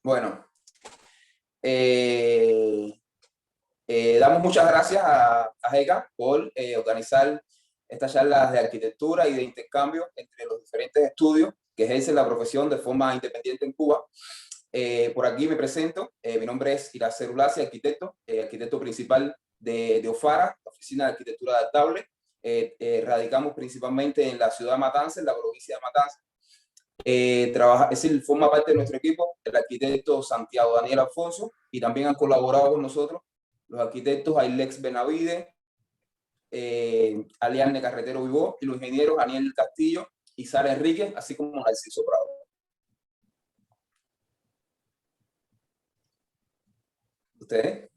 Bueno, eh, damos muchas gracias a GECA por organizar estas charlas de arquitectura y de intercambio entre los diferentes estudios que ejercen la profesión de forma independiente en Cuba. Por aquí me presento, mi nombre es Iracer Ulasi, arquitecto, arquitecto principal de OFARA, la Oficina de Arquitectura Adaptable. Radicamos principalmente en la ciudad de Matanzas, en la provincia de Matanzas. Es decir, forma parte de nuestro equipo el arquitecto Santiago Daniel Alfonso, y también han colaborado con nosotros los arquitectos Ailex Benavide, Aliarne Carretero Vivó, y los ingenieros Daniel Castillo y Sara Enríquez, así como Narciso Prado. ¿Ustedes?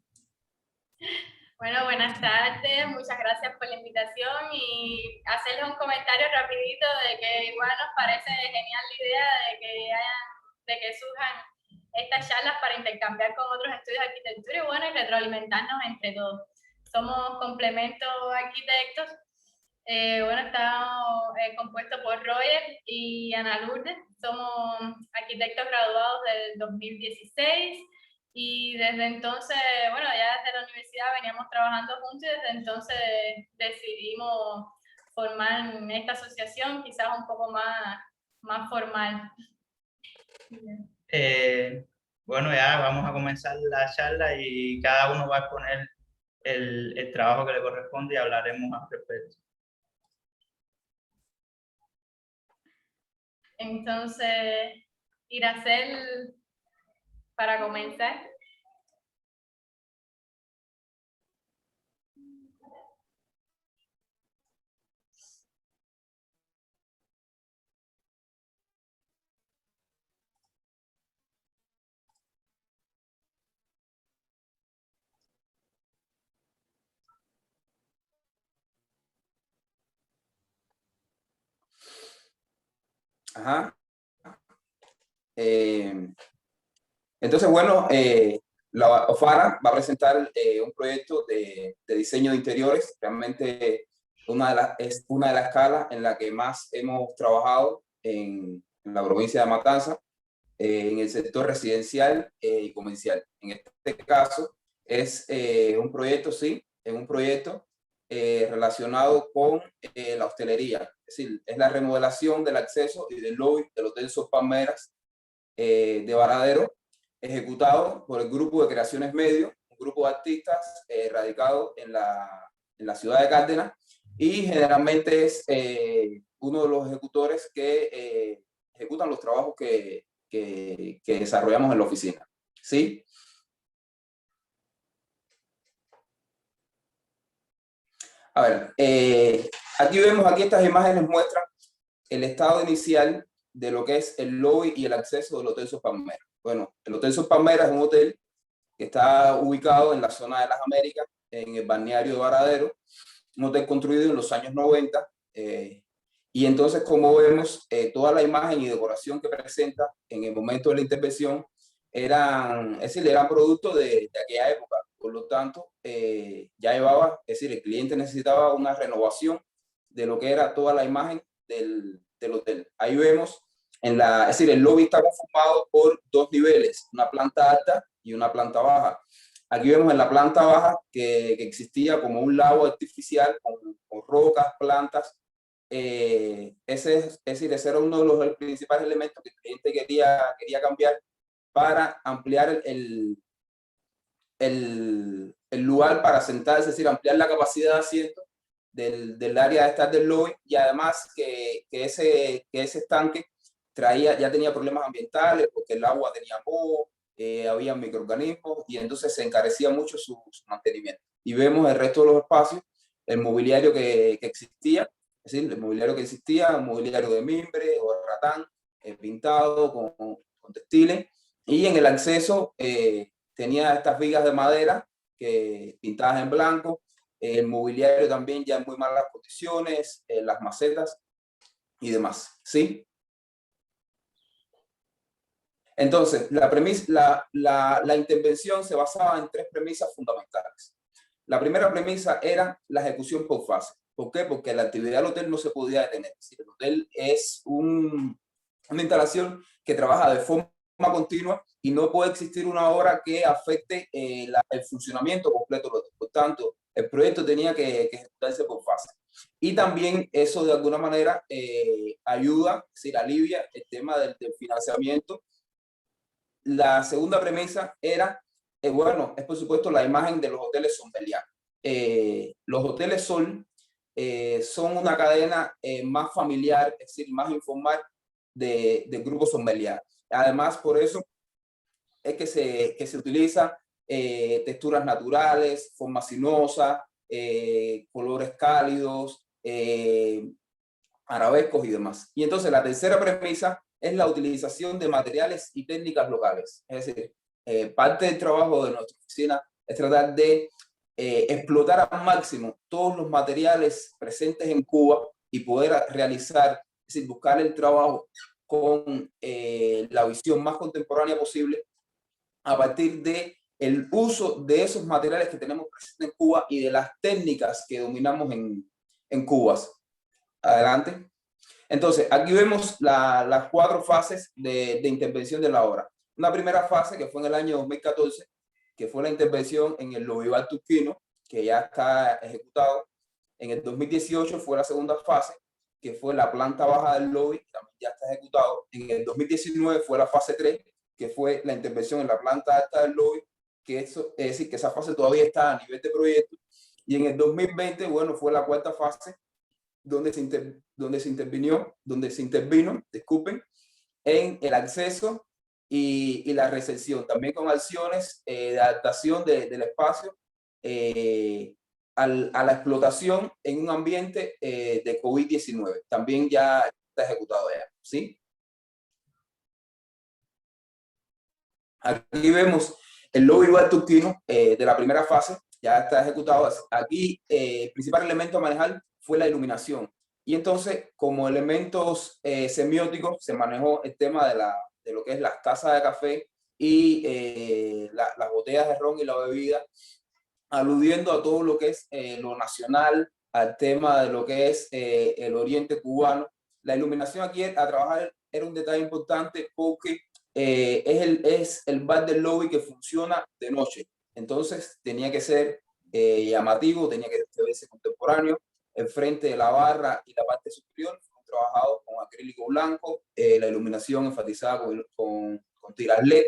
Bueno, buenas tardes, muchas gracias por la invitación y hacerles un comentario rapidito de que igual nos parece genial la idea de que surjan estas charlas para intercambiar con otros estudios de arquitectura y bueno, y retroalimentarnos entre todos. Somos complementos arquitectos. Bueno, estamos compuestos por Roger y Ana Lourdes. Somos arquitectos graduados del 2016. Y desde entonces, bueno, ya desde la universidad veníamos trabajando juntos y desde entonces decidimos formar esta asociación, quizás un poco más formal. Bueno, ya vamos a comenzar la charla y cada uno va a exponer el trabajo que le corresponde y hablaremos al respecto. Entonces, Iracer, para comenzar. Ajá. Entonces, bueno, la OFARA va a presentar un proyecto de diseño de interiores. Realmente es una de las escalas en la que más hemos trabajado en la provincia de Matanzas, en el sector residencial y comercial. En este caso es un proyecto, sí, es un proyecto relacionado con la hostelería. Es decir, es la remodelación del acceso y del lobby del Hotel Sos Palmeras de Varadero, ejecutado por el Grupo de Creaciones Medio, un grupo de artistas radicado en la ciudad de Cárdenas, y generalmente es uno de los ejecutores que ejecutan los trabajos que desarrollamos en la oficina. ¿Sí? A ver, aquí estas imágenes muestran el estado inicial de lo que es el lobby y el acceso del Hotel Sos Palmeras. Bueno, el Hotel Sos Palmeras es un hotel que está ubicado en la zona de las Américas, en el balneario de Varadero, un hotel construido en los años 90. Y entonces, como vemos, toda la imagen y decoración que presenta en el momento de la intervención eran producto de aquella época. Por lo tanto, ya llevaba, es decir, el cliente necesitaba una renovación de lo que era toda la imagen del hotel. Ahí vemos, es decir, el lobby está conformado por dos niveles, una planta alta y una planta baja. Aquí vemos en la planta baja que existía como un lago artificial con rocas, plantas. Ese era uno de los principales elementos que el cliente quería cambiar para ampliar el lugar para sentarse, es decir, ampliar la capacidad de asiento del área de estar del lobby, y además que ese estanque ya tenía problemas ambientales porque el agua tenía moho, había microorganismos, y entonces se encarecía mucho su mantenimiento. Y vemos el resto de los espacios, el mobiliario que existía, es decir, el mobiliario que existía, un mobiliario de mimbre o de ratán, pintado con textiles, y en el acceso tenía estas vigas de madera pintadas en blanco, el mobiliario también ya en muy malas condiciones, las macetas y demás, ¿sí? Entonces, la intervención se basaba en tres premisas fundamentales. La primera premisa era la ejecución por fase. ¿Por qué? Porque la actividad del hotel no se podía detener. Es decir, el hotel es una instalación que trabaja de forma continua y no puede existir una obra que afecte el funcionamiento completo del hotel. Por tanto, el proyecto tenía que ejecutarse por fases. Y también eso de alguna manera ayuda, es decir, alivia el tema del financiamiento. La segunda premisa era, bueno, es por supuesto la imagen de los hoteles Sommelier. Los hoteles Sol son una cadena más familiar, es decir, más informal de Grupo Sommelier. Además, por eso es que se utiliza texturas naturales, formas sinuosas, colores cálidos, arabescos y demás. Y entonces la tercera premisa es la utilización de materiales y técnicas locales. Es decir, parte del trabajo de nuestra oficina es tratar de explotar al máximo todos los materiales presentes en Cuba y poder realizar, es decir, buscar el trabajo con la visión más contemporánea posible a partir de el uso de esos materiales que tenemos presentes en Cuba y de las técnicas que dominamos en Cuba. Adelante. Entonces, aquí vemos las 4 fases de intervención de la obra. Una primera fase que fue en el año 2014, que fue la intervención en el Lovivar Turquino, que ya está ejecutado. En el 2018 fue la segunda fase, que fue la planta baja del lobby, que también ya está ejecutado. En el 2019 fue la fase 3, que fue la intervención en la planta alta del lobby, que eso, es decir, que esa fase todavía está a nivel de proyecto. Y en el 2020, bueno, fue la cuarta fase, donde se intervino, disculpen, en el acceso y la recepción, también con acciones de adaptación del espacio a la explotación en un ambiente de COVID-19. También ya está ejecutado ya, ¿sí? Aquí vemos el Lovivar Turquino de la primera fase, ya está ejecutado. Aquí el principal elemento a manejar fue la iluminación. Y entonces, como elementos semióticos, se manejó el tema de lo que es las tazas de café y las botellas de ron y la bebida, aludiendo a todo lo que es lo nacional, al tema de lo que es el oriente cubano. La iluminación aquí a trabajar era un detalle importante porque es el bar del lobby que funciona de noche. Entonces tenía que ser llamativo, tenía que verse contemporáneo. El frente de la barra y la parte superior fueron trabajados con acrílico blanco, la iluminación enfatizada con tiras LED.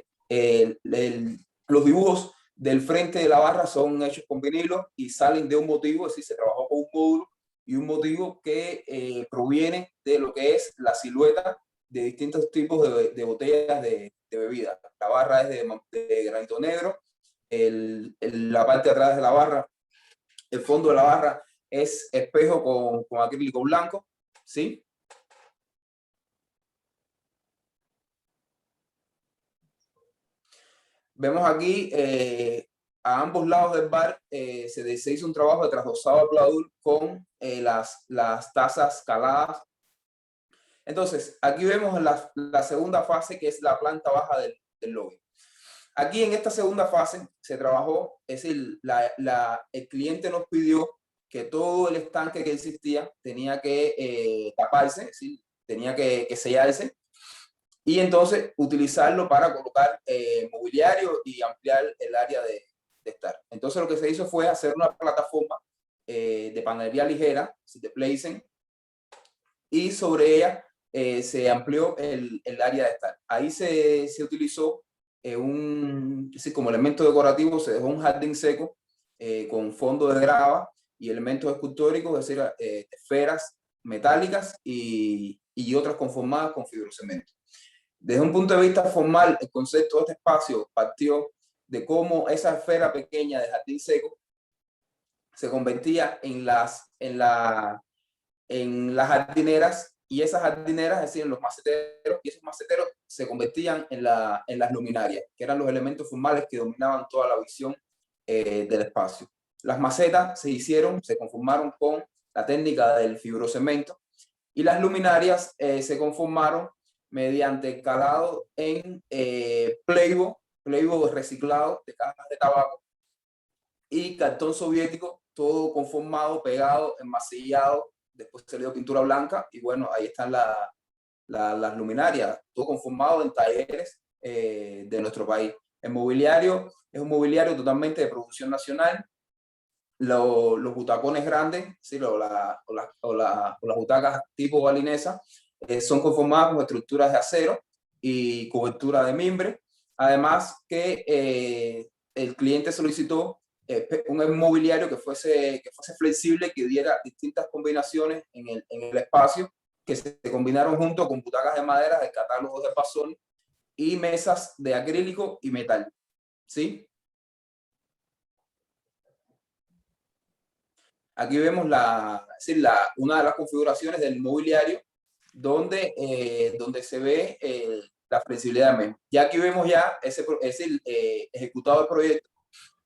Los dibujos del frente de la barra son hechos con vinilo y salen de un motivo, es decir, se trabajó con un módulo y un motivo que proviene de lo que es la silueta de distintos tipos de botellas de bebida. La barra es de granito negro, la parte de atrás de la barra, el fondo de la barra es espejo con acrílico blanco, ¿sí? Vemos aquí a ambos lados del bar se hizo un trabajo de trasdosado a pladur con las tazas caladas. Entonces, aquí vemos la segunda fase, que es la planta baja del lobby. Aquí en esta segunda fase se trabajó, es decir, el cliente nos pidió que todo el estanque que existía tenía que taparse, es decir, tenía que sellarse, y entonces utilizarlo para colocar mobiliario y ampliar el área de estar. Entonces lo que se hizo fue hacer una plataforma de panadería ligera, de Pleisen, y sobre ella se amplió el área de estar. Ahí se utilizó es decir, como elemento decorativo se dejó un jardín seco con fondo de grava y elementos escultóricos, es decir, esferas metálicas y otras conformadas con fibrocemento. Desde un punto de vista formal, el concepto de este espacio partió de cómo esa esfera pequeña de jardín seco se convertía en las jardineras, y esas jardineras, es decir, en los maceteros, y esos maceteros se convertían en las luminarias, que eran los elementos formales que dominaban toda la visión del espacio. Las macetas se conformaron con la técnica del fibrocemento, y las luminarias se conformaron mediante calado en pleibo reciclado de cajas de tabaco y cartón soviético, todo conformado, pegado, enmasillado. Después se le dio pintura blanca y bueno, ahí están las luminarias, todo conformado en talleres de nuestro país. El mobiliario es un mobiliario totalmente de producción nacional. Los butacones grandes, ¿sí? Las butacas tipo balinesa, son conformadas con estructuras de acero y cobertura de mimbre. Además que el cliente solicitó un mobiliario que fuese flexible, que diera distintas combinaciones en el espacio, que se combinaron junto con butacas de madera del catálogo de Pasol y mesas de acrílico y metal, ¿sí? Aquí vemos una de las configuraciones del mobiliario donde se ve la flexibilidad misma. Ya aquí vemos ya ejecutado el proyecto.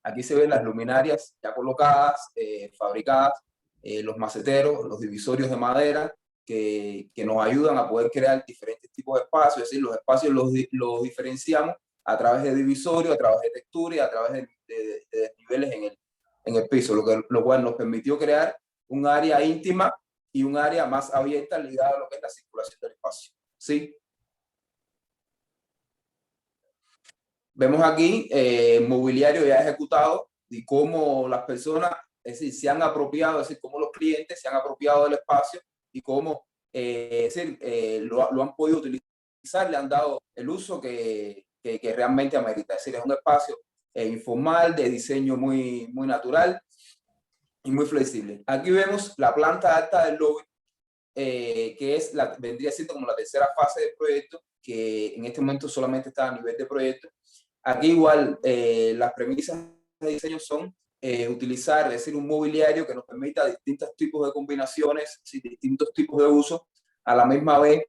Aquí se ven las luminarias ya colocadas, fabricadas, los maceteros, los divisorios de madera que nos ayudan a poder crear diferentes tipos de espacios. Es decir, los espacios los diferenciamos a través de divisorios, a través de textura y a través de desniveles en el piso, lo cual nos permitió crear un área íntima y un área más abierta ligada a lo que es la circulación del espacio. ¿Sí? Vemos aquí mobiliario ya ejecutado y cómo las personas, es decir, se han apropiado, es decir, cómo los clientes se han apropiado del espacio y cómo lo han podido utilizar, le han dado el uso que realmente amerita. Es decir, es un espacio informal, de diseño muy natural y muy flexible. Aquí vemos la planta alta del lobby, que vendría siendo como la tercera fase del proyecto, que en este momento solamente está a nivel de proyecto. Aquí igual las premisas de diseño son utilizar, es decir, un mobiliario que nos permita distintos tipos de combinaciones, distintos tipos de usos, a la misma vez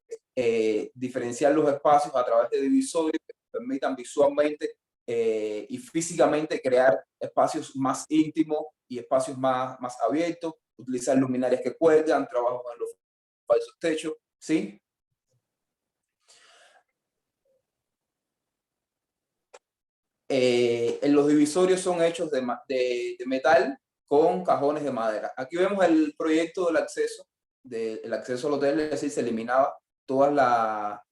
diferenciar los espacios a través de divisorios que nos permitan visualmente y físicamente crear espacios más íntimos y espacios más abiertos, utilizar luminarias que cuelgan, trabajo con los falsos techos, ¿sí? Los divisorios son hechos de metal con cajones de madera. Aquí vemos el proyecto del acceso al hotel, es decir, se eliminaba todas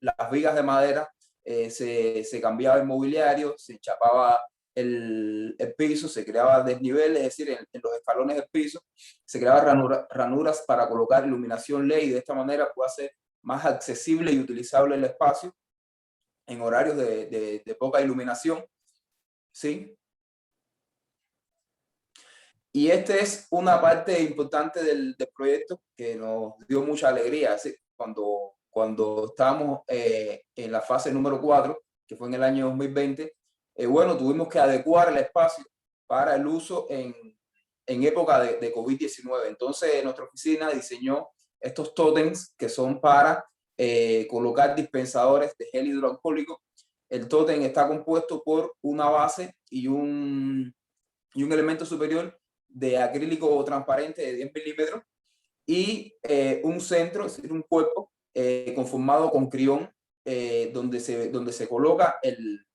las vigas de madera, se cambiaba el mobiliario, se chapaba el piso, se creaba desniveles, es decir, en los escalones del piso, se creaban ranuras para colocar iluminación LED y de esta manera puede ser más accesible y utilizable el espacio en horarios de poca iluminación. ¿Sí? Y esta es una parte importante del proyecto que nos dio mucha alegría. ¿Sí? Cuando estábamos en la fase número 4, que fue en el año 2020, bueno, tuvimos que adecuar el espacio para el uso en época de COVID-19. Entonces, nuestra oficina diseñó estos tótems que son para colocar dispensadores de gel hidroalcohólico. El tótem está compuesto por una base y un elemento superior de acrílico transparente de 10 milímetros y un centro, es decir, un cuerpo conformado con crión donde se coloca el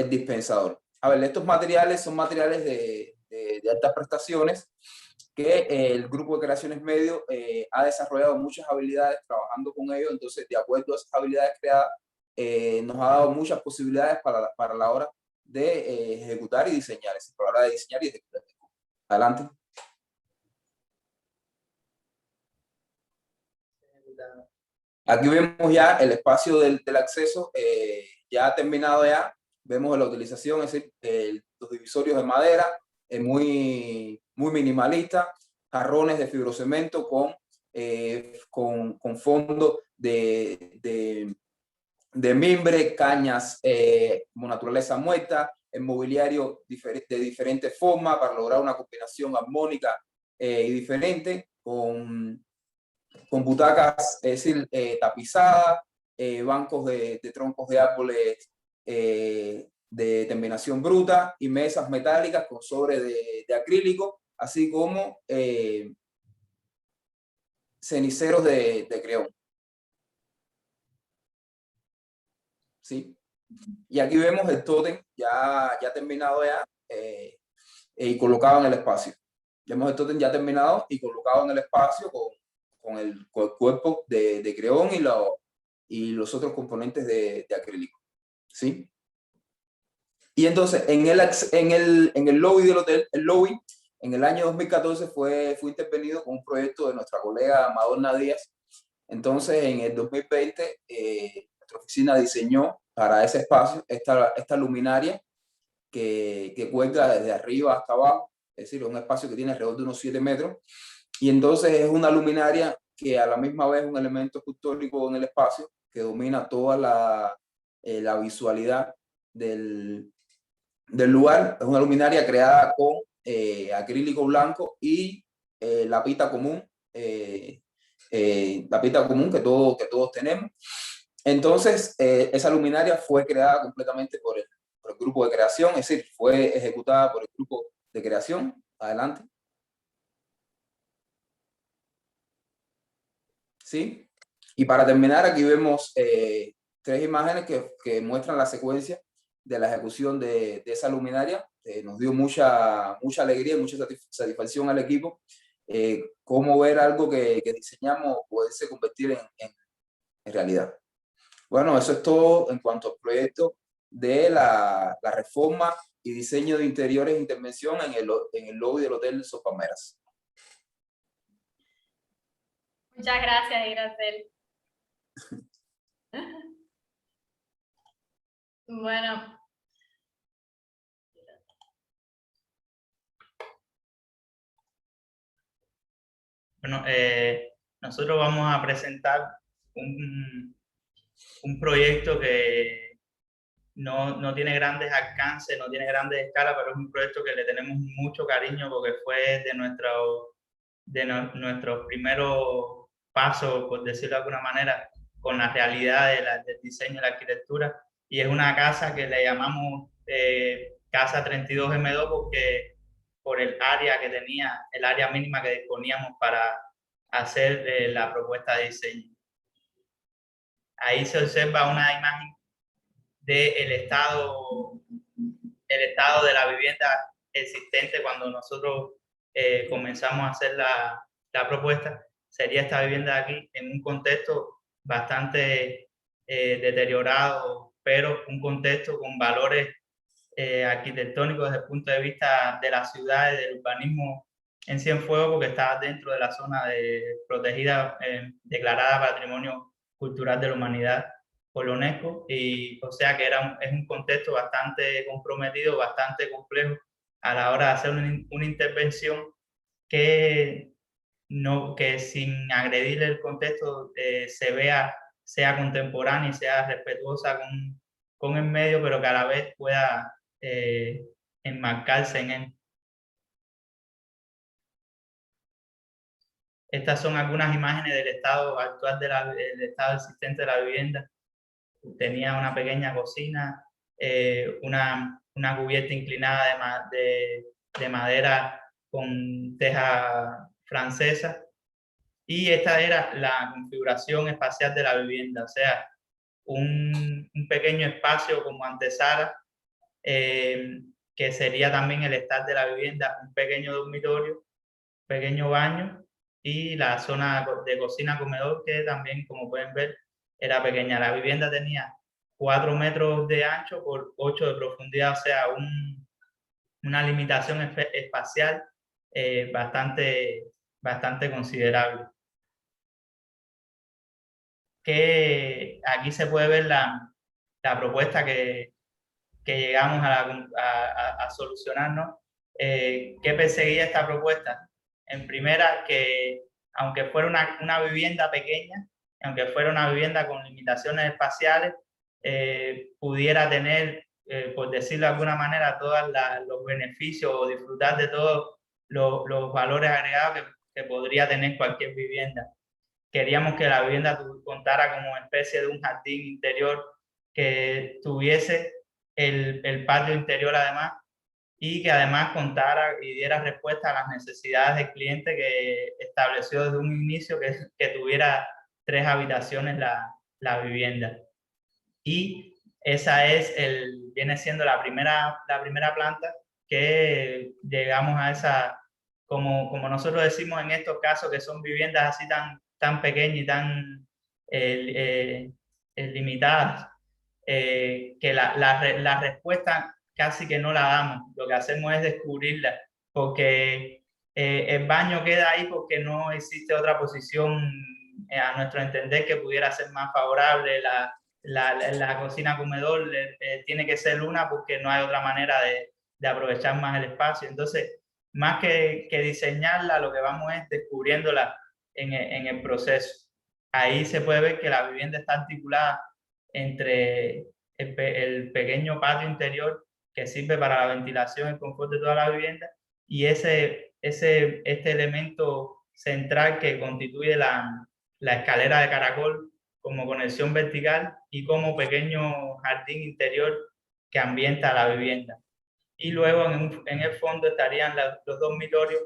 dispensador. A ver, estos materiales son materiales de altas prestaciones que el grupo de Creaciones Medio ha desarrollado muchas habilidades trabajando con ellos. Entonces, de acuerdo a esas habilidades creadas, nos ha dado muchas posibilidades para la hora de ejecutar y diseñar, es decir, para la hora de diseñar y ejecutar. Adelante. Aquí vemos ya el espacio del acceso, ya terminado ya. Vemos la utilización, es decir, los divisorios de madera, muy minimalista, jarrones de fibrocemento con fondo de mimbre, cañas como naturaleza muerta, el mobiliario de diferentes formas para lograr una combinación armónica y diferente, con butacas, es decir, tapizadas, bancos de troncos de árboles de terminación bruta y mesas metálicas con sobre de acrílico, así como ceniceros de creón. ¿Sí? Y aquí vemos el tótem ya terminado ya y colocado en el espacio. Vemos el tótem ya terminado y colocado en el espacio con el cuerpo de creón y los otros componentes de acrílico. ¿sí? Y entonces en el lobby del hotel, el lobby, en el año 2014 fue intervenido con un proyecto de nuestra colega Madonna Díaz. Entonces en el 2020 nuestra oficina diseñó para ese espacio esta luminaria que cuelga desde arriba hasta abajo, es decir, un espacio que tiene alrededor de unos 7 metros. Y entonces es una luminaria que a la misma vez es un elemento escultórico en el espacio que domina toda la visualidad del lugar. Es una luminaria creada con acrílico blanco y la pita común, que todos tenemos. Entonces, esa luminaria fue creada completamente por el grupo de creación, es decir, fue ejecutada por el grupo de creación. Adelante. ¿Sí? Y para terminar, aquí vemos 3 imágenes que muestran la secuencia de la ejecución de esa luminaria. Nos dio mucha alegría y mucha satisfacción al equipo cómo ver algo que diseñamos poderse convertir en realidad. Bueno, eso es todo en cuanto al proyecto de la reforma y diseño de interiores e intervención en el lobby del Hotel Sos Palmeras. Muchas gracias, Iracel. Bueno. Bueno, nosotros vamos a presentar un proyecto que no tiene grandes alcances, no tiene grandes escalas, pero es un proyecto que le tenemos mucho cariño porque fue de nuestros primeros pasos, por decirlo de alguna manera, con la realidad del diseño y la arquitectura. Y es una casa que le llamamos Casa 32M2 porque por el área que tenía, el área mínima que disponíamos para hacer la propuesta de diseño. Ahí se observa una imagen del estado de la vivienda existente cuando nosotros comenzamos a hacer la propuesta. Sería esta vivienda de aquí en un contexto bastante deteriorado, pero un contexto con valores arquitectónicos desde el punto de vista de las ciudades, del urbanismo en Cienfuegos, porque está dentro de la zona protegida, declarada Patrimonio Cultural de la Humanidad por la UNESCO, y o sea que es un contexto bastante comprometido, bastante complejo a la hora de hacer una intervención que sin agredir el contexto sea contemporánea y sea respetuosa con el medio, pero que a la vez pueda enmarcarse en él. Estas son algunas imágenes del estado actual del estado existente de la vivienda. Tenía una pequeña cocina, una cubierta inclinada de madera con teja francesa, y esta era la configuración espacial de la vivienda, o sea, un pequeño espacio como antesala, que sería también el estar de la vivienda, un pequeño dormitorio, pequeño baño y la zona de cocina-comedor, que también, como pueden ver, era pequeña. La vivienda tenía 4 metros de ancho por 8 de profundidad, o sea, una limitación espacial bastante considerable. Que aquí se puede ver la propuesta que llegamos a solucionar, ¿no? ¿Qué perseguía esta propuesta? En primera, que aunque fuera una vivienda pequeña, aunque fuera una vivienda con limitaciones espaciales, pudiera tener, por decirlo de alguna manera, todos los beneficios o disfrutar de todos los valores agregados que podría tener cualquier vivienda. Queríamos que la vivienda contara como especie de un jardín interior, que tuviese el patio interior además, y que además contara y diera respuesta a las necesidades del cliente, que estableció desde un inicio que tuviera 3 habitaciones la vivienda. Y esa viene siendo la primera planta que llegamos a esa, como nosotros decimos en estos casos, que son viviendas así tan pequeñas y tan limitadas. que la respuesta casi que no la damos, lo que hacemos es descubrirla, porque el baño queda ahí porque no existe otra posición a nuestro entender que pudiera ser más favorable. La cocina comedor tiene que ser una porque no hay otra manera de aprovechar más el espacio. Entonces, más que diseñarla, lo que vamos es descubriéndola en el proceso. Ahí se puede ver que la vivienda está articulada entre el pequeño patio interior que sirve para la ventilación y el confort de toda la vivienda y este elemento central que constituye la escalera de caracol como conexión vertical y como pequeño jardín interior que ambienta la vivienda. Y luego en el fondo estarían los dormitorios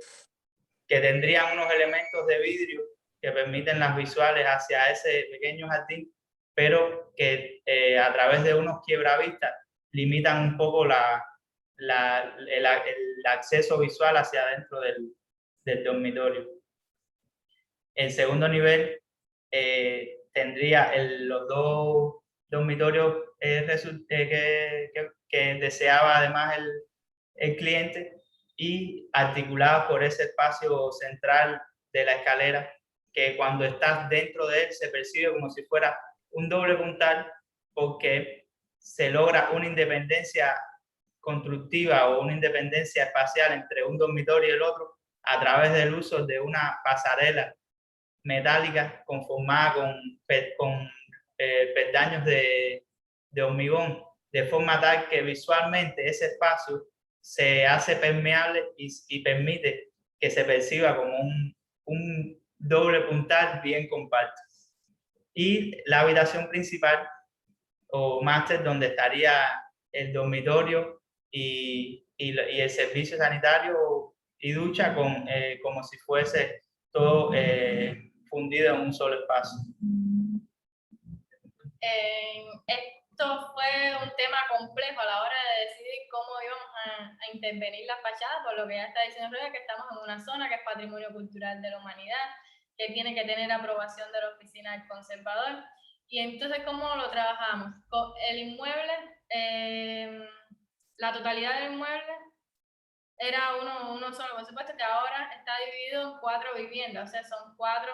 que tendrían unos elementos de vidrio que permiten las visuales hacia ese pequeño jardín, pero que a través de unos quiebravistas limitan un poco el acceso visual hacia adentro del dormitorio. El segundo nivel tendría los dos dormitorios que deseaba además el cliente y articulados por ese espacio central de la escalera que cuando estás dentro de él se percibe como si fuera un doble puntal porque se logra una independencia constructiva o una independencia espacial entre un dormitorio y el otro a través del uso de una pasarela metálica conformada con peldaños de hormigón, de forma tal que visualmente ese espacio se hace permeable y permite que se perciba como un doble puntal bien compacto. Y la habitación principal o máster donde estaría el dormitorio y el servicio sanitario y ducha como si fuese todo fundido en un solo espacio. Esto fue un tema complejo a la hora de decidir cómo íbamos a intervenir la fachada, por lo que ya está diciendo Rueda, que estamos en una zona que es patrimonio cultural de la humanidad, que tiene que tener aprobación de la oficina del conservador. Y entonces, ¿cómo lo trabajamos? El inmueble, la totalidad del inmueble era uno solo, por supuesto que ahora está dividido en 4 viviendas, o sea, son 4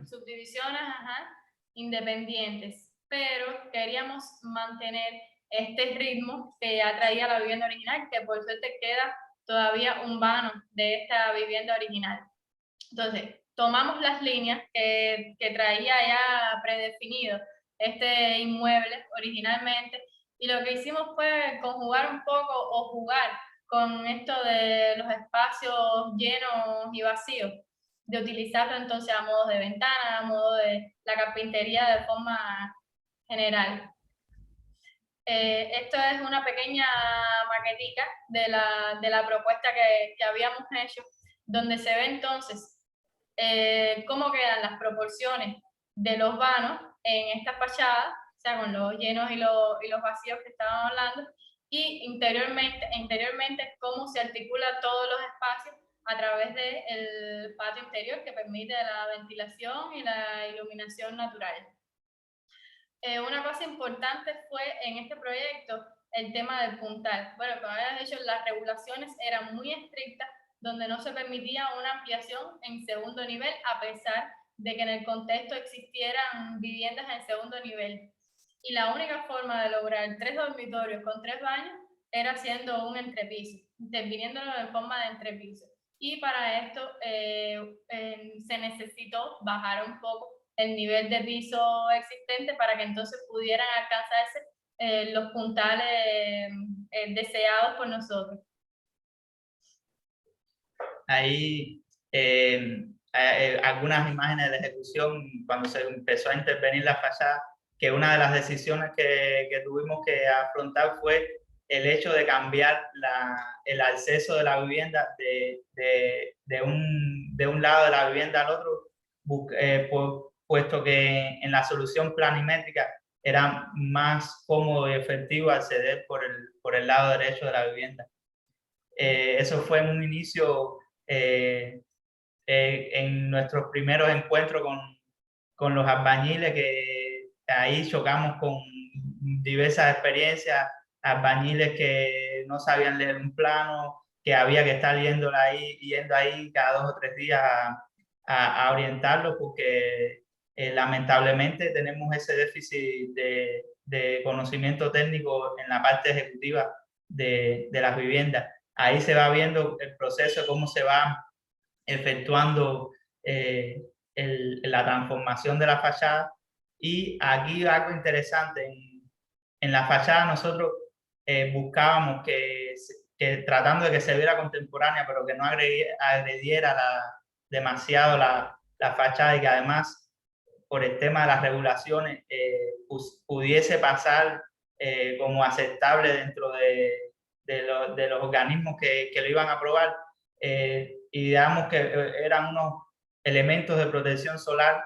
subdivisiones independientes, pero queríamos mantener este ritmo que ya traía la vivienda original, que por suerte queda todavía un vano de esta vivienda original. Entonces, tomamos las líneas que traía ya predefinido este inmueble originalmente y lo que hicimos fue conjugar un poco o jugar con esto de los espacios llenos y vacíos, de utilizarlo entonces a modo de ventana, a modo de la carpintería de forma general. Esto es una pequeña maquetica de la propuesta que habíamos hecho, donde se ve entonces cómo quedan las proporciones de los vanos en esta fachada, o sea, con los llenos y los vacíos que estábamos hablando, y interiormente cómo se articula todos los espacios a través del patio interior que permite la ventilación y la iluminación natural. Una cosa importante fue en este proyecto el tema del puntal. Bueno, como habían dicho, las regulaciones eran muy estrictas, donde no se permitía una ampliación en segundo nivel, a pesar de que en el contexto existieran viviendas en segundo nivel. Y la única forma de lograr 3 dormitorios con 3 baños era haciendo un entrepiso, interviniéndolo en forma de entrepiso. Y para esto se necesitó bajar un poco el nivel de piso existente para que entonces pudieran alcanzarse los puntales deseados por nosotros. Ahí algunas imágenes de ejecución cuando se empezó a intervenir la fachada, que una de las decisiones que tuvimos que afrontar fue el hecho de cambiar el acceso de la vivienda de un lado de la vivienda al otro, puesto que en la solución planimétrica era más cómodo y efectivo acceder por el lado derecho de la vivienda. Eso fue en un inicio en nuestros primeros encuentros con los albañiles, que ahí chocamos con diversas experiencias, albañiles que no sabían leer un plano, que había que estar yendo ahí cada 2 o 3 días a orientarlos, porque lamentablemente tenemos ese déficit de conocimiento técnico en la parte ejecutiva de las viviendas. Ahí se va viendo el proceso, cómo se va efectuando la transformación de la fachada. Y aquí algo interesante, en la fachada nosotros buscábamos que tratando de que se viera contemporánea, pero que no agrediera demasiado la fachada, y que además, por el tema de las regulaciones, pudiese pasar como aceptable dentro de los organismos que lo iban a aprobar. Y digamos que eran unos elementos de protección solar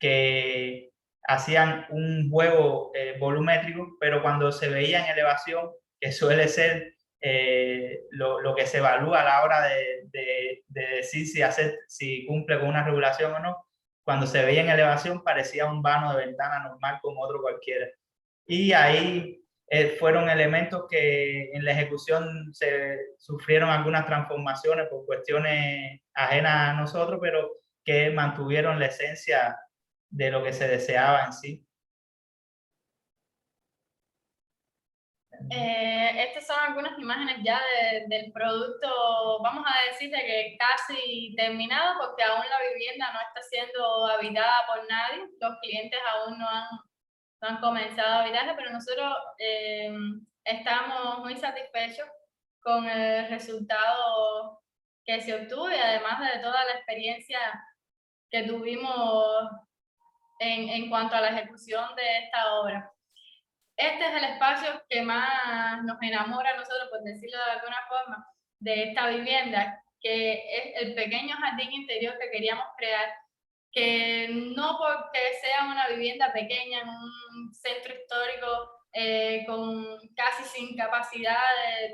que hacían un juego volumétrico, pero cuando se veía en elevación, que suele ser lo que se evalúa a la hora de decir si cumple con una regulación o no, cuando se veía en elevación parecía un vano de ventana normal como otro cualquiera. Y ahí fueron elementos que en la ejecución se sufrieron algunas transformaciones por cuestiones ajenas a nosotros, pero que mantuvieron la esencia de lo que se deseaba en sí. Estas son algunas imágenes ya del producto, vamos a decir de que casi terminado, porque aún la vivienda no está siendo habitada por nadie, los clientes aún no han comenzado a habitarla, pero nosotros estamos muy satisfechos con el resultado que se obtuvo, y además de toda la experiencia que tuvimos en cuanto a la ejecución de esta obra. Este es el espacio que más nos enamora a nosotros, por decirlo de alguna forma, de esta vivienda, que es el pequeño jardín interior que queríamos crear, que no porque sea una vivienda pequeña en un centro histórico con casi sin capacidad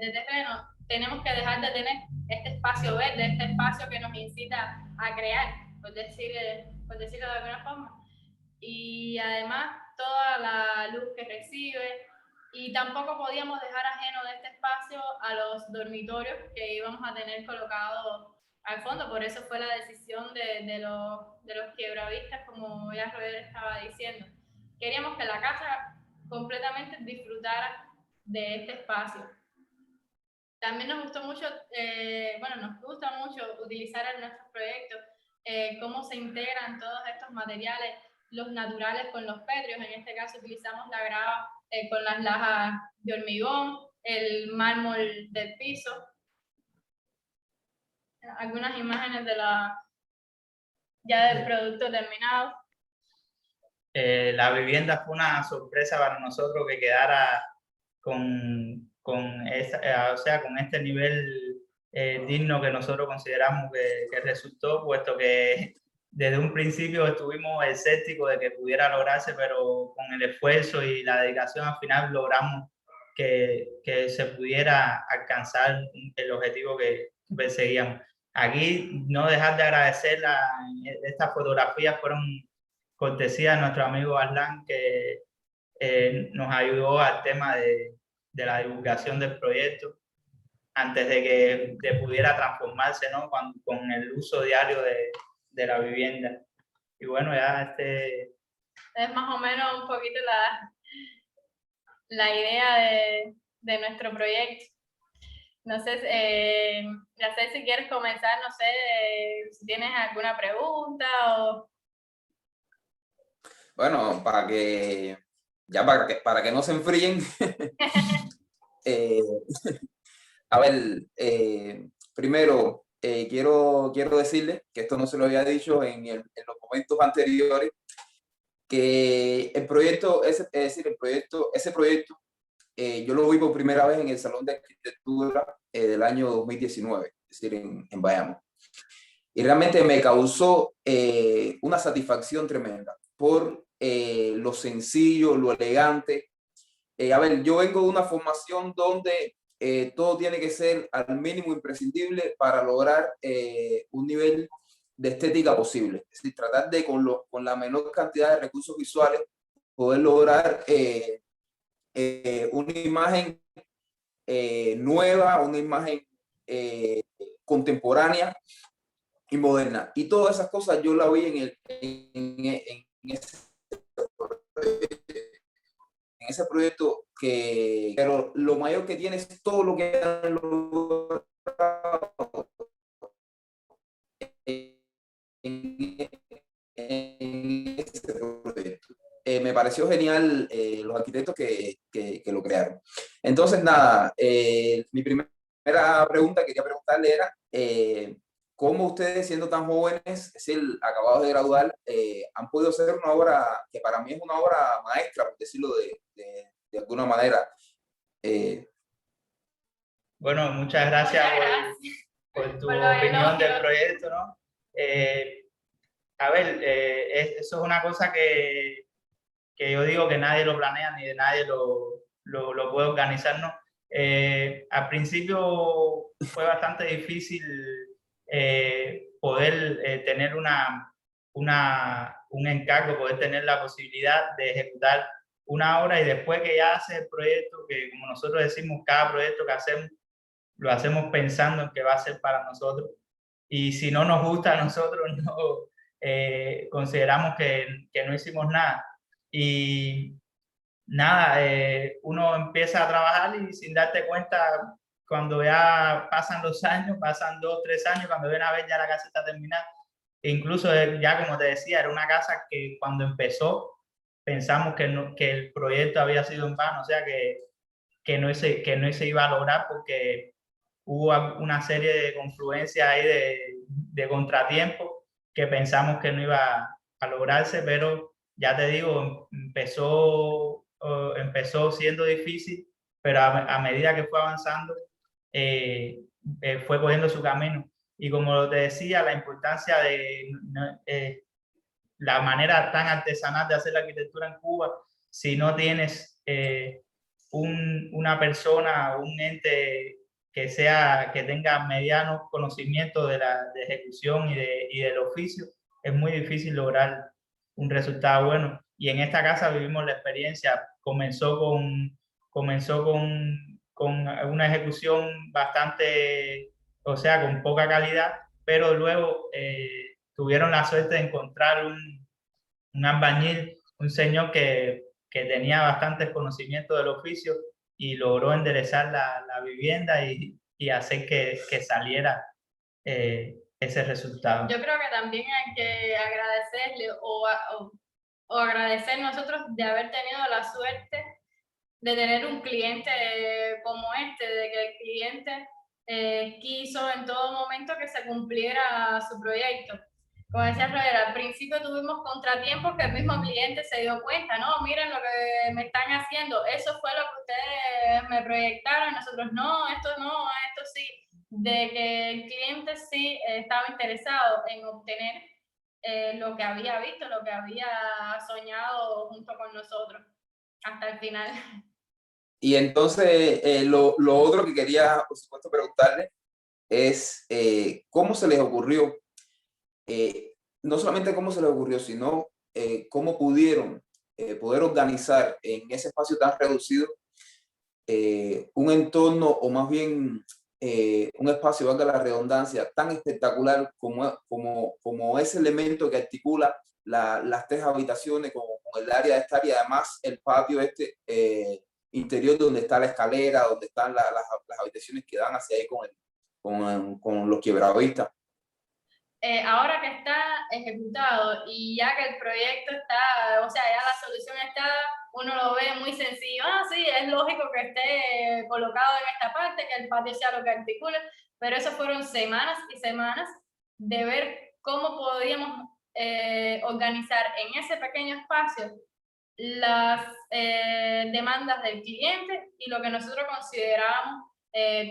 de terreno, tenemos que dejar de tener este espacio verde, este espacio que nos incita a crear, por decirlo de alguna forma. Y además toda la luz que recibe, y tampoco podíamos dejar ajeno de este espacio a los dormitorios que íbamos a tener colocados al fondo. Por eso fue la decisión de los quiebravistas, como ya Roger estaba diciendo. Queríamos que la casa completamente disfrutara de este espacio. También nos gustó mucho, nos gusta mucho utilizar en nuestros proyectos cómo se integran todos estos materiales, los naturales con los pétreos. En este caso utilizamos la grava con las lajas de hormigón, el mármol del piso. Algunas imágenes ya del producto terminado. La vivienda fue una sorpresa para nosotros que quedara con este nivel digno que nosotros consideramos que resultó, puesto que desde un principio estuvimos escépticos de que pudiera lograrse, pero con el esfuerzo y la dedicación al final logramos que se pudiera alcanzar el objetivo que perseguíamos. Aquí no dejar de agradecer estas fotografías fueron cortesía de nuestro amigo Arlan, que nos ayudó al tema de la divulgación del proyecto antes de que pudiera transformarse, ¿no? Con el uso diario de la vivienda. Y bueno, ya es más o menos un poquito la idea de nuestro proyecto. No sé, si quieres comenzar, no sé si tienes alguna pregunta o... Bueno, para que no se enfríen. A ver, primero quiero decirles que esto no se lo había dicho en los momentos anteriores, que el proyecto, ese proyecto yo lo vi por primera vez en el Salón de Arquitectura del año 2019, es decir, en Bayamo. Y realmente me causó una satisfacción tremenda por lo sencillo, lo elegante. A ver, yo vengo de una formación donde todo tiene que ser al mínimo imprescindible para lograr un nivel de estética posible. Es decir, tratar de con la menor cantidad de recursos visuales poder lograr una imagen nueva, una imagen contemporánea y moderna. Y todas esas cosas yo la vi en ese proyecto, pero lo mayor que tiene es todo lo que han logrado en ese proyecto. Me pareció genial los arquitectos que lo crearon. Entonces, nada, mi primera pregunta que quería preguntarle era, ¿cómo ustedes, siendo tan jóvenes, es decir, acabados de graduar, han podido hacer una obra que para mí es una obra maestra, por decirlo de alguna manera? Bueno, muchas gracias, por tu opinión del proyecto, ¿no? A ver, eso es una cosa que yo digo que nadie lo planea ni de nadie lo puede organizar, ¿no? Al principio fue bastante difícil poder tener un encargo, poder tener la posibilidad de ejecutar una obra, y después que ya haces el proyecto, que como nosotros decimos, cada proyecto que hacemos, lo hacemos pensando en que va a ser para nosotros. Y si no nos gusta a nosotros, no consideramos que no hicimos nada. Y nada, uno empieza a trabajar y sin darte cuenta, cuando ya pasan los años, pasan 2, 3 años, cuando ven a ver ya la casa está terminada. E incluso ya, como te decía, era una casa que cuando empezó pensamos que el proyecto había sido en vano, o sea que no se iba a lograr, porque hubo una serie de confluencias ahí de contratiempos que pensamos que no iba a lograrse, pero ya te digo, empezó siendo difícil, pero a medida que fue avanzando, fue cogiendo su camino. Y como te decía, la importancia de la manera tan artesanal de hacer la arquitectura en Cuba, si no tienes una persona, un ente que tenga medianos conocimientos de ejecución y del oficio, es muy difícil lograr un resultado bueno. Y en esta casa vivimos la experiencia. Comenzó con una ejecución bastante, o sea, con poca calidad, pero luego tuvieron la suerte de encontrar un albañil, un señor que tenía bastantes conocimientos del oficio, y logró enderezar la vivienda y hacer que saliera ese resultado. Yo creo que también hay que agradecerle o agradecer nosotros de haber tenido la suerte de tener un cliente como este, de que el cliente quiso en todo momento que se cumpliera su proyecto. Como decía Roger, al principio tuvimos contratiempos que el mismo cliente se dio cuenta, no, miren lo que me están haciendo, eso fue lo que ustedes me proyectaron, nosotros no, esto sí, de que el cliente sí estaba interesado en obtener lo que había visto, lo que había soñado junto con nosotros, hasta el final. Y entonces, lo otro que quería, por supuesto, preguntarle es cómo se les ocurrió, no solamente cómo se les ocurrió, sino cómo pudieron poder organizar en ese espacio tan reducido un entorno, o más bien un espacio, valga la redundancia, tan espectacular como ese elemento que articula las 3 habitaciones con el área de estar, y además el patio interior, donde está la escalera, donde están las habitaciones que dan hacia ahí con los quebravistas. Ahora que está ejecutado y ya que el proyecto está, o sea, ya la solución está, uno lo ve muy sencillo. Sí, es lógico que esté colocado en esta parte, que el patio sea lo que articula, pero eso fueron semanas y semanas de ver cómo podíamos organizar en ese pequeño espacio las demandas del cliente y lo que nosotros considerábamos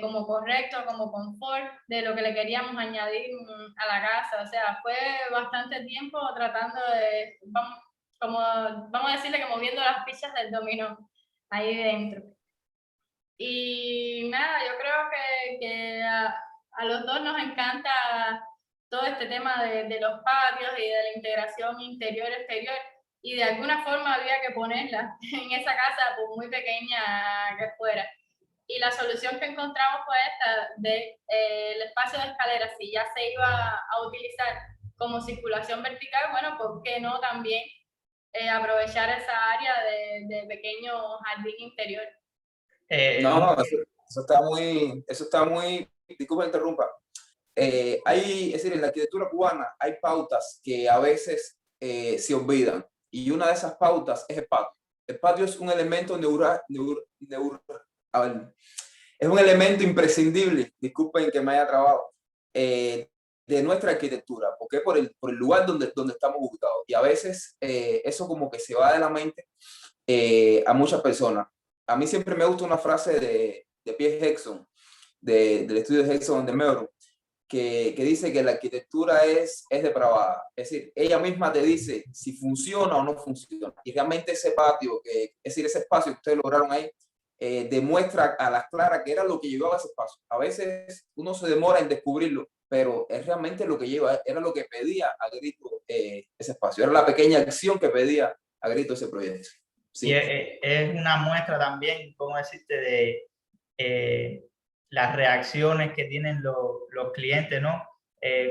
como correcto, como confort, de lo que le queríamos añadir a la casa. O sea, fue bastante tiempo tratando de, vamos a decirle que moviendo las fichas del dominó ahí dentro. Y nada, yo creo que a los dos nos encanta todo este tema de los patios y de la integración interior-exterior, y de alguna forma había que ponerla en esa casa, por muy pequeña que fuera. Y la solución que encontramos fue esta, el espacio de escaleras. Si ya se iba a utilizar como circulación vertical, bueno, ¿por qué no también aprovechar esa área de pequeño jardín interior? No, eso está muy, disculpa que interrumpa. Es decir, en la arquitectura cubana hay pautas que a veces se olvidan, y una de esas pautas es el patio. El patio es un elemento a ver, es un elemento imprescindible, disculpen que me haya trabado, de nuestra arquitectura, porque es por el lugar donde estamos ubicados, y a veces eso como que se va de la mente a muchas personas. A mí siempre me gusta una frase de Pierre Hexon, del estudio de Hexon de Melbourne, que dice que la arquitectura es depravada. Es decir, ella misma te dice si funciona o no funciona. Y realmente ese patio, es decir, ese espacio que ustedes lograron ahí, demuestra a las claras que era lo que llevaba ese espacio. A veces uno se demora en descubrirlo, pero es realmente lo que lleva, era lo que pedía a grito ese espacio. Era la pequeña acción que pedía a grito ese proyecto. Sí. Y es una muestra también, como decirte, de las reacciones que tienen los clientes, ¿no?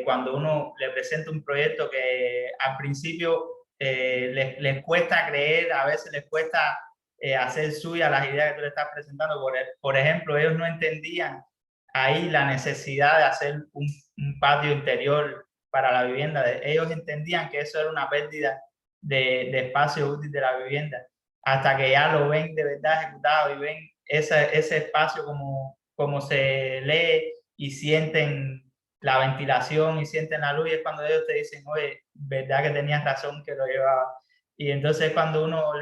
Cuando uno le presenta un proyecto que al principio les cuesta creer, a veces les cuesta hacer suya las ideas que tú le estás presentando. Por ejemplo, ellos no entendían ahí la necesidad de hacer un patio interior para la vivienda. Ellos entendían que eso era una pérdida de espacio útil de la vivienda, hasta que ya lo ven de verdad ejecutado y ven ese espacio como se lee y sienten la ventilación y sienten la luz, y es cuando ellos te dicen, oye, verdad que tenías razón que lo llevaba. Y entonces cuando uno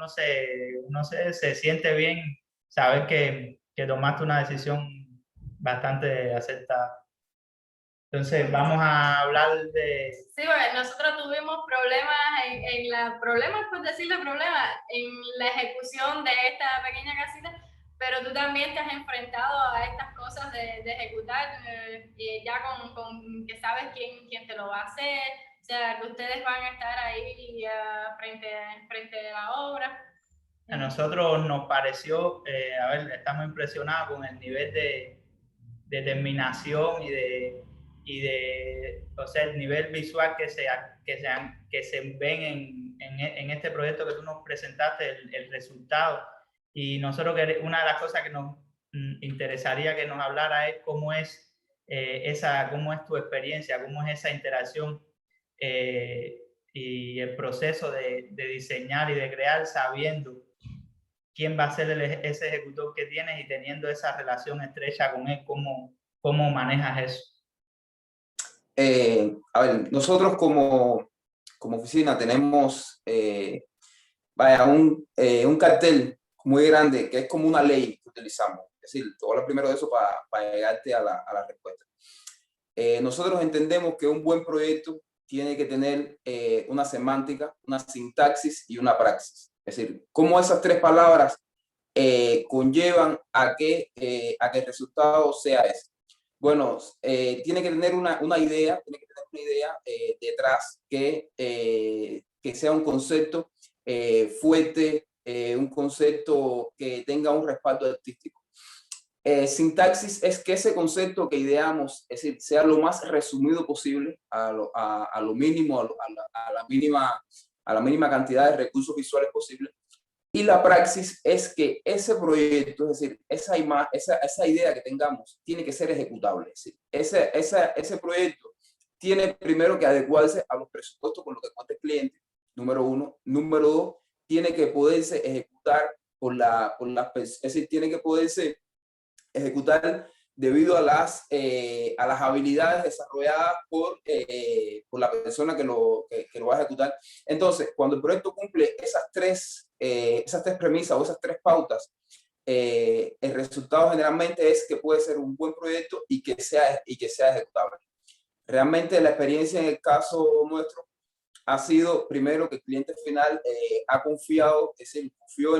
se siente bien, saber que tomaste una decisión bastante acertada. Entonces vamos a hablar de... Sí, bueno, nosotros tuvimos problemas problemas, por decirle problemas, en la ejecución de esta pequeña casita, pero tú también te has enfrentado a estas cosas de ejecutar, ya con que sabes quién te lo va a hacer, o sea, que ustedes van a estar ahí frente de la obra. A nosotros nos pareció, a ver, estamos impresionados con el nivel de determinación o sea, el nivel visual que se ven en este proyecto que tú nos presentaste, el resultado. Y nosotros, una de las cosas que nos interesaría que nos hablara es cómo es cómo es tu experiencia, cómo es esa interacción y el proceso de diseñar y de crear sabiendo quién va a ser ese ejecutor que tienes y teniendo esa relación estrecha con él, cómo manejas eso. A ver, nosotros como oficina tenemos un cartel muy grande que es como una ley que utilizamos. Es decir, te voy a hablar primero de eso para llegarte a la respuesta. Nosotros entendemos que un buen proyecto tiene que tener una semántica, una sintaxis y una praxis. Es decir, cómo esas tres palabras conllevan a que el resultado sea ese. Bueno, tiene que tener una idea, detrás que sea un concepto fuerte, un concepto que tenga un respaldo artístico. Sintaxis es que ese concepto que ideamos, es decir, sea lo más resumido posible a lo mínimo, a la mínima cantidad de recursos visuales posible. Y la praxis es que ese proyecto, es decir, esa idea que tengamos, tiene que ser ejecutable. Es decir, ese proyecto tiene primero que adecuarse a los presupuestos con los que cuenta el cliente, número uno. Número dos, tiene que poderse ejecutar es decir, tiene que poderse ejecutar debido a las habilidades desarrolladas por la persona que lo va a ejecutar. Entonces, cuando el proyecto cumple esas tres premisas o esas tres pautas, el resultado generalmente es que puede ser un buen proyecto y que sea ejecutable. Realmente la experiencia en el caso nuestro ha sido, primero, que el cliente final ha confiado, es decir, confió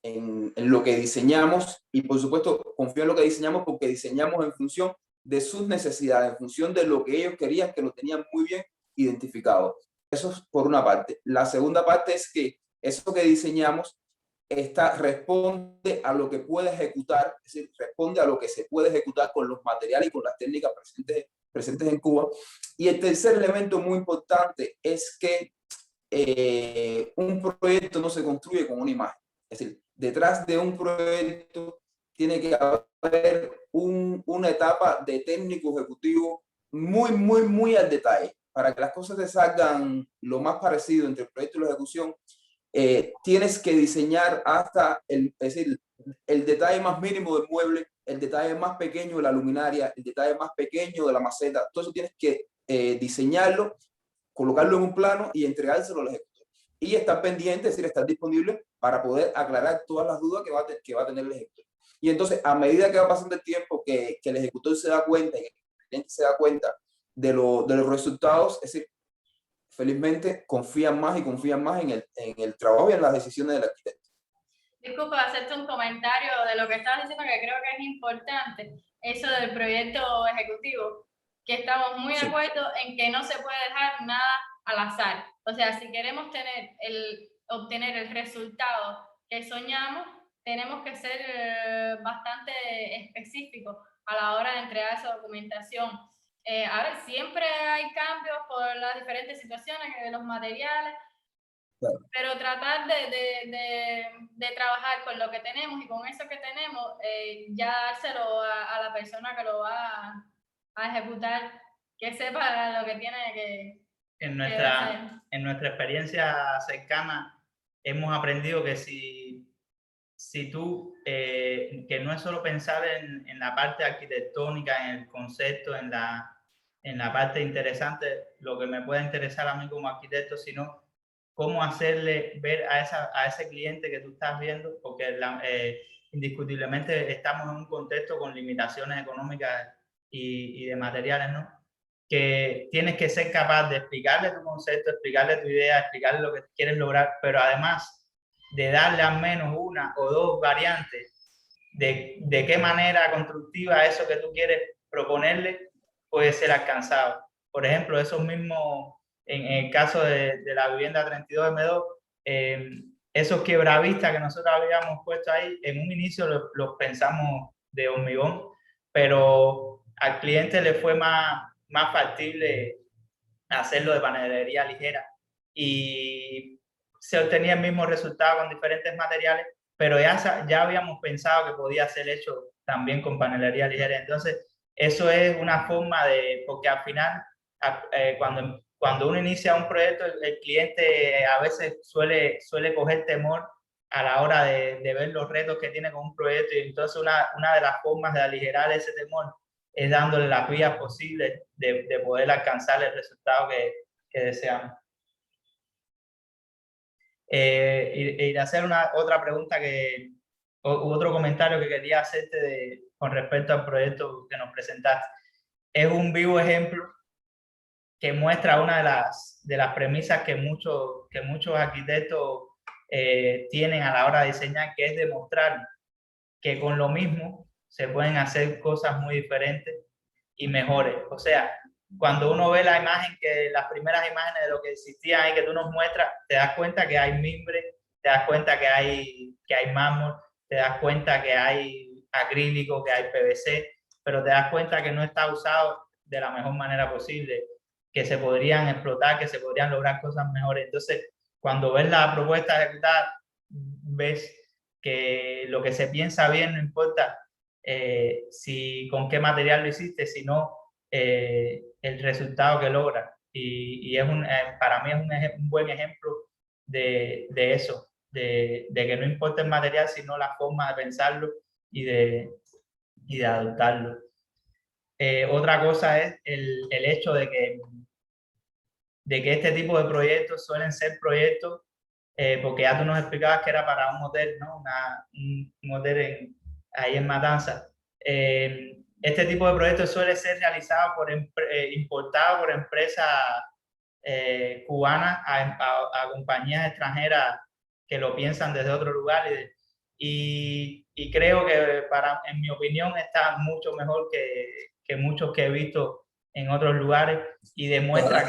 en lo que diseñamos, y por supuesto confío en lo que diseñamos porque diseñamos en función de sus necesidades, en función de lo que ellos querían, que lo tenían muy bien identificado. Eso es por una parte. La segunda parte es que eso que diseñamos responde a lo que puede ejecutar, es decir, responde a lo que se puede ejecutar con los materiales y con las técnicas presentes en Cuba. Y el tercer elemento muy importante es que un proyecto no se construye con una imagen. Es decir, detrás de un proyecto tiene que haber una etapa de técnico ejecutivo muy al detalle. Para que las cosas te salgan lo más parecido entre el proyecto y la ejecución, tienes que diseñar hasta es decir, el detalle más mínimo del mueble, el detalle más pequeño de la luminaria, el detalle más pequeño de la maceta. Todo eso tienes que diseñarlo, colocarlo en un plano y entregárselo al ejecutor. Y estar pendiente, es decir, estar disponible para poder aclarar todas las dudas que va a tener el ejecutor. Y entonces, a medida que va pasando el tiempo, que el ejecutor se da cuenta y que el cliente se da cuenta de los resultados, es decir, felizmente confían más en el trabajo y en las decisiones del arquitecto. Disculpa, hacerte un comentario de lo que estabas diciendo, que creo que es importante, eso del proyecto ejecutivo, que estamos muy de acuerdo en que no se puede dejar nada al azar. O sea, si queremos obtener el resultado que soñamos, tenemos que ser bastante específicos a la hora de entregar esa documentación. A ver, siempre hay cambios por las diferentes situaciones de los materiales, claro, pero tratar de trabajar con lo que tenemos y con eso que tenemos, ya dárselo a la persona que lo va a ejecutar, que sepa lo que tiene que hacer. En nuestra experiencia cercana hemos aprendido que si tú, que no es solo pensar en la parte arquitectónica, en el concepto, en la parte interesante, lo que me puede interesar a mí como arquitecto, sino cómo hacerle ver a ese cliente que tú estás viendo, porque indiscutiblemente estamos en un contexto con limitaciones económicas y de materiales, ¿no? Que tienes que ser capaz de explicarle tu concepto, explicarle tu idea, explicarle lo que quieres lograr, pero además de darle al menos una o dos variantes de qué manera constructiva eso que tú quieres proponerle puede ser alcanzado. Por ejemplo, esos mismos, en el caso de la vivienda 32M2, esos quiebravistas que nosotros habíamos puesto ahí, en un inicio los pensamos de hormigón, pero al cliente le fue más factible hacerlo de panelería ligera y se obtenía el mismo resultado con diferentes materiales, pero ya habíamos pensado que podía ser hecho también con panelería ligera. Entonces, eso es una forma porque al final, cuando uno inicia un proyecto, el cliente a veces suele coger temor a la hora de ver los retos que tiene con un proyecto, y entonces una de las formas de aligerar ese temor es dándole las vías posibles de poder alcanzar el resultado que deseamos. Y de hacer otra pregunta otro comentario que quería hacerte con respecto al proyecto que nos presentaste. Es un vivo ejemplo que muestra una de las premisas que muchos arquitectos tienen a la hora de diseñar, que es demostrar que con lo mismo se pueden hacer cosas muy diferentes y mejores. O sea, cuando uno ve las primeras imágenes de lo que existía ahí que tú nos muestras, te das cuenta que hay mimbre, te das cuenta que hay mármol, te das cuenta que hay acrílico, que hay PVC, pero te das cuenta que no está usado de la mejor manera posible, que se podrían explotar, que se podrían lograr cosas mejores. Entonces, cuando ves la propuesta ejecutada, ves que lo que se piensa bien no importa con qué material lo hiciste, sino el resultado que logra. Y para mí es un buen ejemplo de eso, de que no importa el material, sino la forma de pensarlo y de adoptarlo. Otra cosa es el hecho de que este tipo de proyectos suelen ser proyectos, porque ya tú nos explicabas que era para un hotel, ¿no? Un hotel ahí en Matanzas. Este tipo de proyectos suele ser realizado importado por empresas cubanas a compañías extranjeras que lo piensan desde otro lugar, y creo que en mi opinión está mucho mejor que que muchos que he visto en otros lugares, y demuestra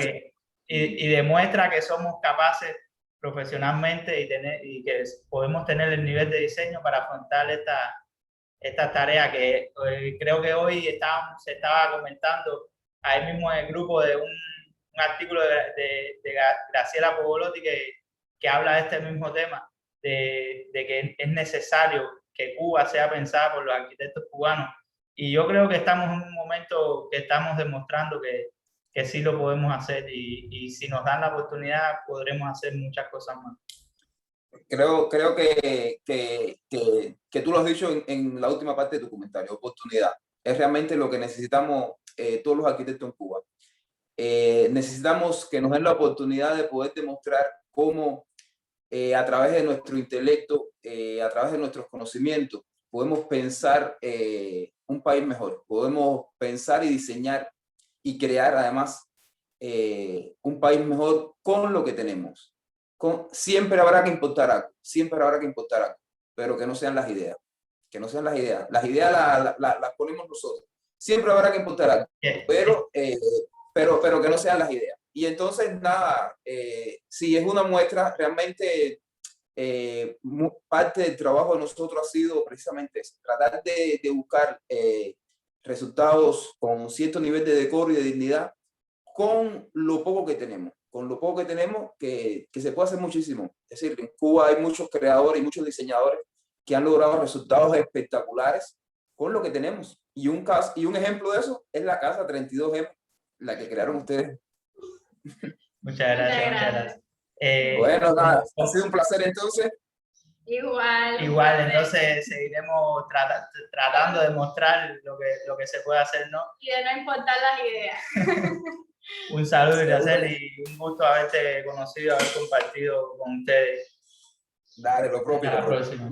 que somos capaces profesionalmente y que podemos tener el nivel de diseño para afrontar esta tarea que creo que hoy se estaba comentando ahí mismo en el grupo de un artículo de Graciela Pogolotti que habla de este mismo tema, de que es necesario que Cuba sea pensada por los arquitectos cubanos. Y yo creo que estamos en un momento que estamos demostrando que sí lo podemos hacer y si nos dan la oportunidad podremos hacer muchas cosas más. Creo que tú lo has dicho en la última parte de tu comentario, oportunidad. Es realmente lo que necesitamos todos los arquitectos en Cuba. Necesitamos que nos den la oportunidad de poder demostrar cómo a través de nuestro intelecto, a través de nuestros conocimientos, podemos pensar un país mejor, podemos pensar y diseñar y crear además un país mejor con lo que tenemos. Siempre habrá que importar algo, pero que no sean las ideas, Las ideas las ponemos nosotros. Siempre habrá que importar algo, pero que no sean las ideas. Y entonces, nada, sí, es una muestra, realmente parte del trabajo de nosotros ha sido precisamente eso, tratar de buscar resultados con cierto nivel de decoro y de dignidad con lo poco que tenemos, que se puede hacer muchísimo. Es decir, en Cuba hay muchos creadores y muchos diseñadores que han logrado resultados espectaculares con lo que tenemos. Y un ejemplo de eso es la casa 32M, la que crearon ustedes. Muchas gracias. Bueno, nada, ha sido un placer entonces. Igual, entonces seguiremos tratando de mostrar lo que se puede hacer, ¿no? Y de no importar las ideas. Un saludo, Iraceli, y un gusto haberte conocido, haber compartido con ustedes. Dale, lo propio. Hasta la próxima.